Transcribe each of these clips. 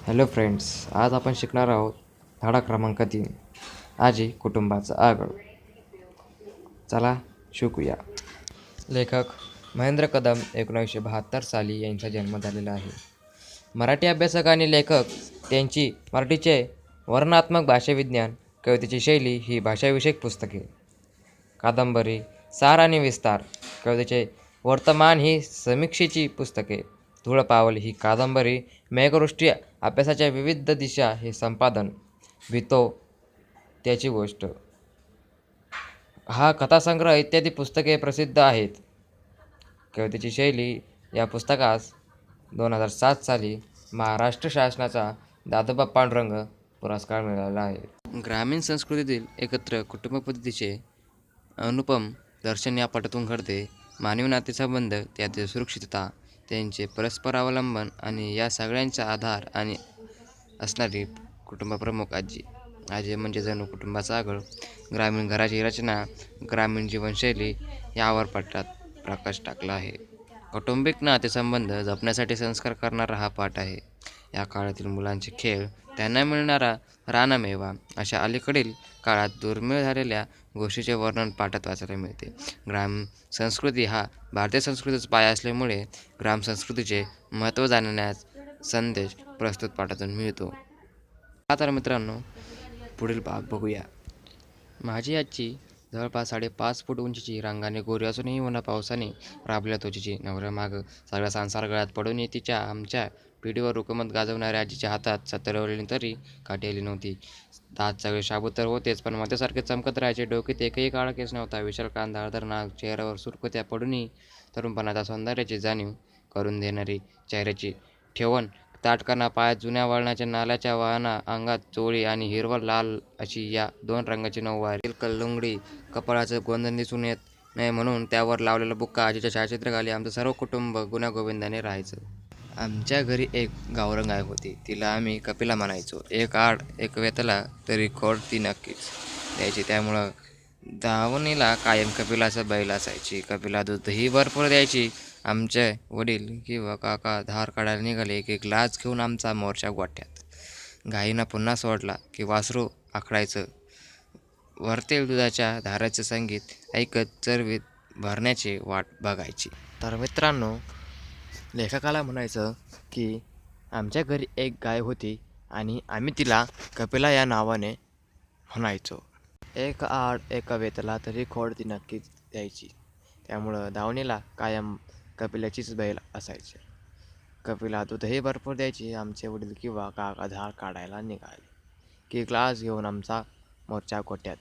Hello friends, आज आपण शिकणार आहोत धडा क्रमांक 3 आजी कुटुंबाचा आगळ. चला शिकूया. लेखक महेंद्र कदम 1972 साली यांचा जन्म झालेला आहे. मराठी अभ्यासक आणि लेखक. त्यांची मराठीचे वर्णनात्मक भाषाविज्ञान, कवितेची शैली ही भाषाविषयक पुस्तके, कादंबरी, सार आणि विस्तार, कवितेचे वर्तमान ही समीक्षेची पुस्तके, धूळ पावल ही कादंबरी, मेघवृष्टी अभ्यासाच्या विविध दिशा हे संपादन, भितो त्याची गोष्ट हा कथासंग्रह इत्यादी पुस्तके प्रसिद्ध आहेत. कवितेची शैली या पुस्तकास 2007 साली महाराष्ट्र शासनाचा दादोबा पांडुरंग पुरस्कार मिळाला आहे. ग्रामीण संस्कृतीतील एकत्र कुटुंब पद्धतीचे अनुपम दर्शन या पाठातून घडते. मानवी नातेसंबंध, त्यातील सुरक्षितता, त्यांचे परस्पर अवलंबन आणि या सगळ्यांचा आधार आणि असणारी कुटुंबप्रमुख आजी. आजी म्हणजे जणू कुटुंबाचा आगळ. ग्रामीण घराची रचना, ग्रामीण जीवनशैली यावर पाठात प्रकाश टाकला आहे. कौटुंबिक नातेसंबंध जपण्यासाठी संस्कार करणारा हा पाठ आहे. या काळातील मुलांचे खेळ, त्यांना मिळणारा रानमेवा अशा अलीकडील काळात दुर्मिळ झालेल्या गोष्टीचे वर्णन पाठात वाचायला मिळते. ग्राम संस्कृती हा भारतीय संस्कृतीचा पाया असल्यामुळे ग्रामसंस्कृतीचे महत्त्व जाणण्यास संदेश प्रस्तुत पाठातून मिळतो. तर मित्रांनो, पुढील भाग बघूया. माझी आजी जवळपास 5.5 फूट उंचीची, रंगाने गोरी असूनही उन्हा पावसाने राबलेल्या त्वचेची, नवऱ्यामागं सगळा संसार गळ्यात पडूनही तिच्या आमच्या पिढीवर हुकूमत गाजवणाऱ्या आजीच्या हातात 70 वळली तरी काठी आली नव्हती. दात सगळे शाबूत तर होतेच, पण मध्यसारखे चमकत राहायचे. डोक्यात एकही काळा केस नव्हता. विशाल कान, धारदार नाक, चेहऱ्यावर सुरकुत्या पडूनही तरुणपणाच्या सौंदर्याची जाणीव करून देणारी चेहऱ्याची ठेवण, ताठकाना, पायात जुन्या वळणाच्या नाल्याच्या वाहना, अंगात चोळी आणि हिरवा लाल अशी या 2 रंगाची नऊवारी, कलंगडी, कपाळाचं गोंधन दिसून येत नाही म्हणून त्यावर लावलेला बुक्का, आजीच्या छायाचित्राखाली आमचं सर्व कुटुंब गुण्यागोविंदाने राहायचं. आमच्या घरी एक गावरान गाय होती. तिला आम्ही कपिला म्हणायचो. एक आड एक वेतला तरी खोड ती नक्कीच द्यायची. त्यामुळं दावणीला कायम कपिलाचं बैल असायची. कपिला दूधही भरपूर द्यायची. आमचे वडील किंवा काका धार काढायला निघाले की ग्लास घेऊन आमचा मोर्चा गोठ्यात. गाईनं पुन्हा सोडला की वासरू आखडायचं. वरतील दुधाच्या धाराचं संगीत ऐकत चरवीत भरण्याची वाट बघायची. तर मित्रांनो, लेखकाला म्हणायचं की आमच्या घरी एक गाय होती आणि आम्ही तिला कपिला या नावाने म्हणायचो. एक आड एक वेतला तरी खोड ती नक्कीच द्यायची. त्यामुळं दावणीला कायम कपिलाचीच बैल असायचे. कपिला दूधही भरपूर द्यायची. आमचे वडील किंवा काका धार काढायला निघाले की ग्लास घेऊन आमचा मोर्चा गोठ्यात.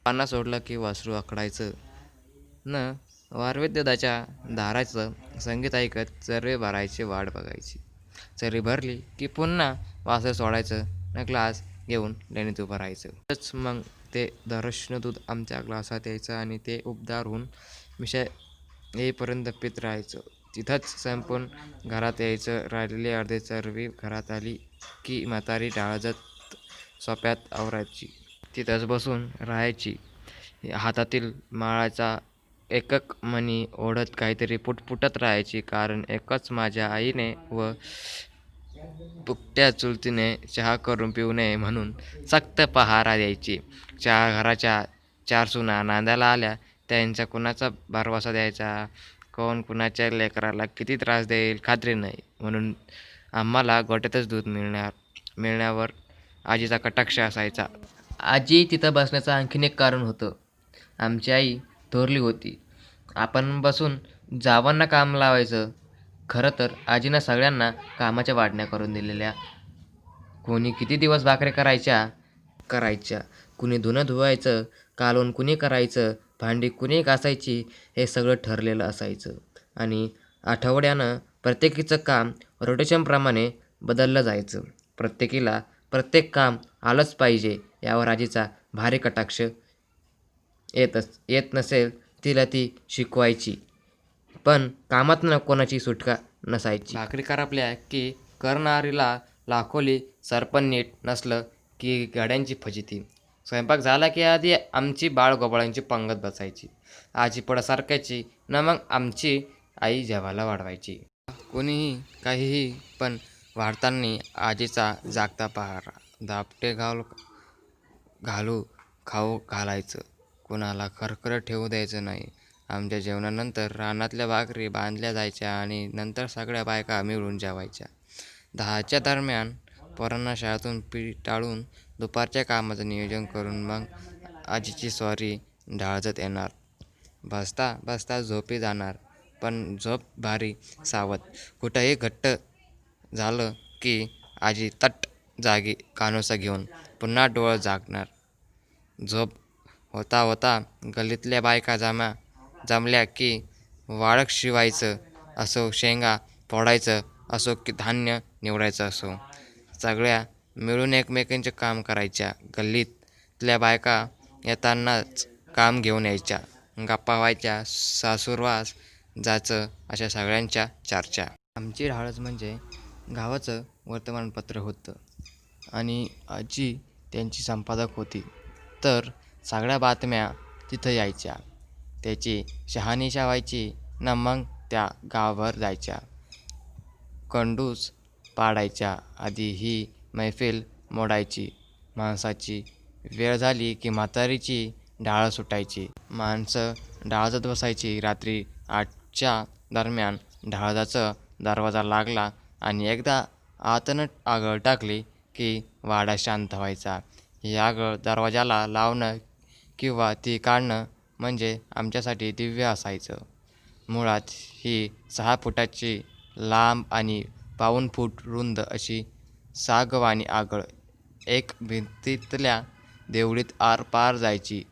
पाना सोडलं की वासरू आखडायचं. न वारवेत दुधाच्या धाराचं संगीत ऐकत चरवे भरायची वाट बघायची. चरवी भरली की पुन्हा वासरू सोडायचं न ग्लास घेऊन लेणीत उभं राहायचं. मग ते दरश्न दूध आमच्या ग्लासात यायचं आणि ते उबदार होऊन मिशा येईपर्यंत पीत राहायचं. तिथंच संपून घरात यायचं. राहिलेली अर्धी चरवी घरात आली की म्हातारी डाळजत सोप्यात आवरायची. तिथंच बसून राहायची. हातातील माळाचा एकक मणी ओढत काहीतरी पुटपुटत राहायची. कारण एकच माझ्या आईने व पुकट्या चुलतीने चहा करून पिऊ नये म्हणून सक्त पहारा द्यायची. घराच्या 4 सुना नांदायला आल्या. त्यांचा कुणाचा भरवसा द्यायचा, कोण कुणाच्या लेकराला किती त्रास देईल खात्री नाही, म्हणून आम्हाला गोठ्यातच दूध मिळण्यावर आजीचा कटाक्ष असायचा. आजी तिथं बसण्याचं आणखीन एक कारण होतं. आमची आई थोरली होती. आपण बसून जावांना काम लावायचं. खरं तर आजीनं सगळ्यांना कामाच्या वाटण्या करून दिलेल्या. कोणी किती दिवस भाकरी करायच्या, कुणी धुणं धुवायचं, कालवण कुणी करायचं, भांडी कुणी घासायची, हे सगळं ठरलेलं असायचं. आणि आठवड्यानं प्रत्येकीचं काम रोटेशनप्रमाणे बदललं जायचं. प्रत्येकीला प्रत्येक काम आलंच पाहिजे यावर आजीचा भारी कटाक्ष. येत नसेल तिला ती शिकवायची, पण कामातनं कोणाची सुटका नसायची. भाकरी करापल्या की करणारीला लाखोली, सरपण नीट नसलं की गाड्यांची फजिती. स्वयंपाक झाला की आधी आमची बाळगोपाळांची पंगत बसायची. आजी पडं सारखायची न मग आमची आई जेवायला वाढवायची. कोणीही काहीही, पण वाढताना आजीचा जागता पहारा. दापटे घालू खाऊ घालायचं. कुणाला खरखरं ठेवू द्यायचं नाही. आमच्या जेवणानंतर रानातल्या भाकरी बांधल्या जायच्या आणि नंतर सगळ्या बायका मिळून जेवायच्या. 10च्या दरम्यान पोरांना शाळेतून टाळून दुपारच्या कामाचं नियोजन करून मग आजीची स्वारी ढाळजत येणार. बसता बसता झोपी जाणार, पण झोप भारी सावध. कुठंही घट्ट झालं की आजी तट जागी कानोसा घेऊन पुन्हा डोळं जागणार. झोप होता होता गल्लीतल्या बायका जमल्या की वाळक शिवायचं असो, शेंगा फोडायचं असो की धान्य निवडायचं असो, सगळ्या मिळून एकमेकांचे काम करायच्या. गल्लीतल्या बायका येतानाच काम घेऊन यायच्या, गप्पा व्हायच्या, सासूरवास जायचं, अशा सगळ्यांच्या चर्चा. आमची ढाळच म्हणजे गावाचं वर्तमानपत्र होतं आणि आजी त्यांची संपादक होती, तर सगळ्या बातम्या तिथं यायच्या. त्याची शहानिशा व्हायची ना मग त्या गावभर जायच्या. कंडूस पाडायच्या आधी ही मैफिल मोडायची. माणसाची वेळ झाली की म्हातारीची ढाळ सुटायची. माणसं ढाळजत बसायची. रात्री 8च्या दरम्यान ढाळजाचा दरवाजा लागला आणि एकदा आतनं आगळ टाकली की वाडा शांत व्हायचा. ही आगळ दरवाजाला लावणं किंवा ती काढणं म्हणजे आमच्यासाठी दिव्य असायचं. मुळात ही 6 फुटाची लांब आणि पाऊण फूट रुंद अशी सागवानी आगळ एक भिंतीतल्या देवळीत आरपार जायची.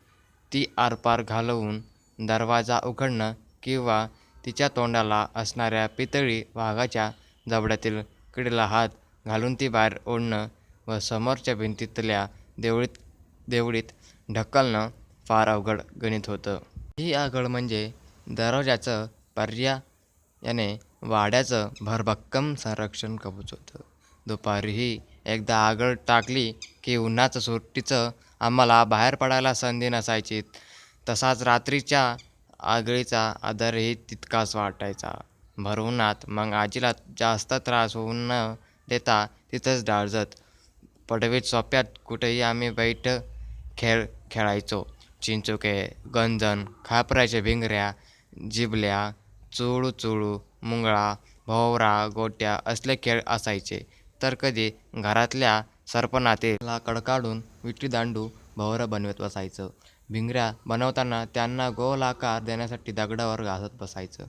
ती आरपार घालवून दरवाजा उघडणं किंवा तिच्या तोंडाला असणाऱ्या पितळी वाघाच्या जबड्यातील कडेला हात घालून ती बाहेर ओढणं व समोरच्या भिंतीतल्या देवळीत ढकलणं फार अवघड गणित होतं. ही आगळ म्हणजे दरवाजाचं पर्यायाने वाड्याचं भरभक्कम संरक्षण कवच होतं. दुपारीही एकदा आगळ टाकली की उन्हाचं सुट्टीचं आम्हाला बाहेर पडायला संधी नसायची. तसाच रात्रीच्या आगळीचा आदरही तितकाच वाटायचा. भर उन्हात मग आजीला जास्त त्रास होऊ न देता तिथंच ढाळजत पडवीत सोप्यात कुठेही आम्ही बैठ खेळ खेळायचो. चिंचोके, गंजन, खापराच्या भिंगऱ्या, जिबल्या, चुळू, मुंगळा, भोवरा, गोट्या असले खेळ असायचे. तर कधी घरातल्या सरपणातील लाकड काढून विटी-दांडू भोवरं बनवत बसायचं. भिंगऱ्या बनवताना त्यांना गोल आकार देण्यासाठी दगडावर घासत बसायचं.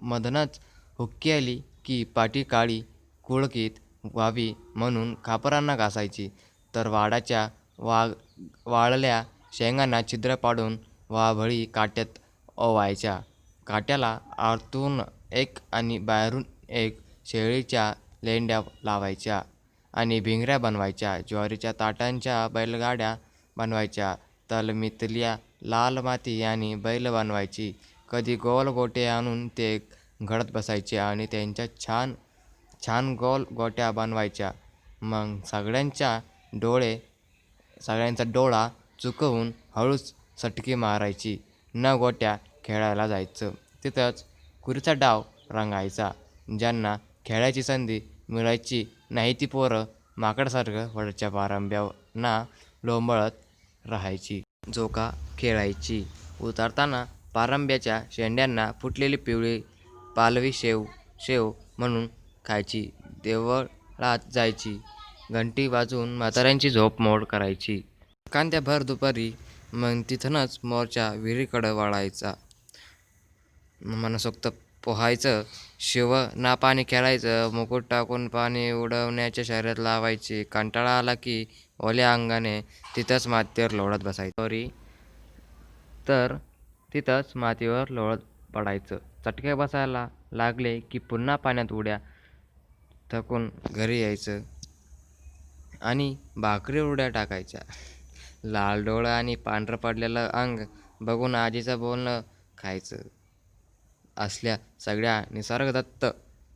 मधनच हुक्की आली की पाटी काळी कुळकीत व्हावी म्हणून खापरांना घासायची. तर वाडाच्या वाळल्या शेंगांना छिद्र पाडून वाभळी काट्यात ओवायच्या. काट्याला आतून एक आणि बाहेरून एक शेळीच्या लेंड्या लावायच्या आणि भिंगऱ्या बनवायच्या. ज्वारीच्या ताटांच्या बैलगाड्या बनवायच्या. तालमीतल्या लाल माती आणि बैल बनवायची. कधी गोल गोटे आणून ते घडत बसायचे आणि त्यांच्या छान छान गोल गोट्या बनवायच्या. मग सगळ्यांचा डोळा चुकवून हळूच सटकी मारायची न गोट्या खेळायला जायचं. तिथंच कुरीचा डाव रंगायचा. ज्यांना खेळायची संधी मिळायची नाही ती पोरं माकडसारखं वरच्या पारंब्यांना लोंबळत राहायची. झोका खेळायची. उतरताना पारंब्याच्या शेंड्यांना फुटलेली पिवळी पालवी शेव म्हणून खायची. देवळात जायची. घंटी वाजवून म्हाताऱ्यांची झोप मोड करायची. कांत्या भर दुपारी मग तिथूनच मोरच्या विहिरीकडं वळायचा. मनसोक्त पोहायचं. शिव ना पाणी खेळायचं. मुकुट टाकून पाणी उडवण्याच्या शर्यत लावायची. कंटाळा आला की ओल्या अंगाने तिथंच मातीवर लोळत बसायचं. तर तिथंच मातीवर लोळत पडायचं. चटके बसायला लागले की पुन्हा पाण्यात उड्या थकून घरी यायचं आणि भाकरी उड्या टाकायच्या. लाल डोळं आणि पांढरं पडलेलं अंग बघून आजीचं बोलणं खायचं. असल्या सगळ्या निसर्गदत्त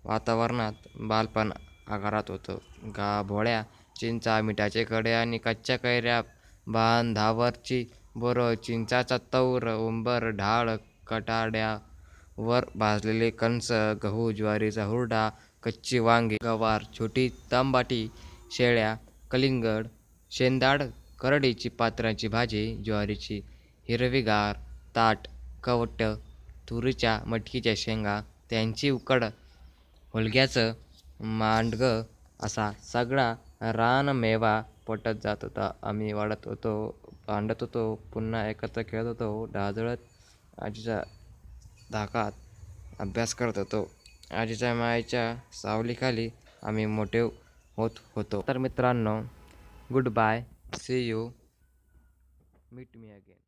वातावरणात बालपण आकारात होतं. भोळ्या चिंचा, मिठाचे कडे आणि कच्च्या कैऱ्या, बांधावरची बोरं, चिंचाचा तौर, उंबर, ढाळ, कटाड्यावर भाजलेले कणसं, गहू, ज्वारीचा हुरडा, कच्ची वांगे, गवार, छोटी तांबाटी, शेळ्या, कलिंगड, शेंदाड, करडईची पात्राची भाजी, ज्वारीची हिरवीगार ताट, कवटं, तुरीच्या मटकीच्या शेंगा, त्यांची उकड, हुलग्याचं मांडगं असा सगळा रानमेवा पोटात जात होता. आम्ही वाढत होतो, भांडत होतो, पुन्हा एकत्र खेळत होतो, डाजळत आजीच्या धाकात अभ्यास करत होतो. आजीच्या मायेच्या सावलीखाली आम्ही मोठे होत होतो. तर मित्रांनो, good bye, see you, meet me again.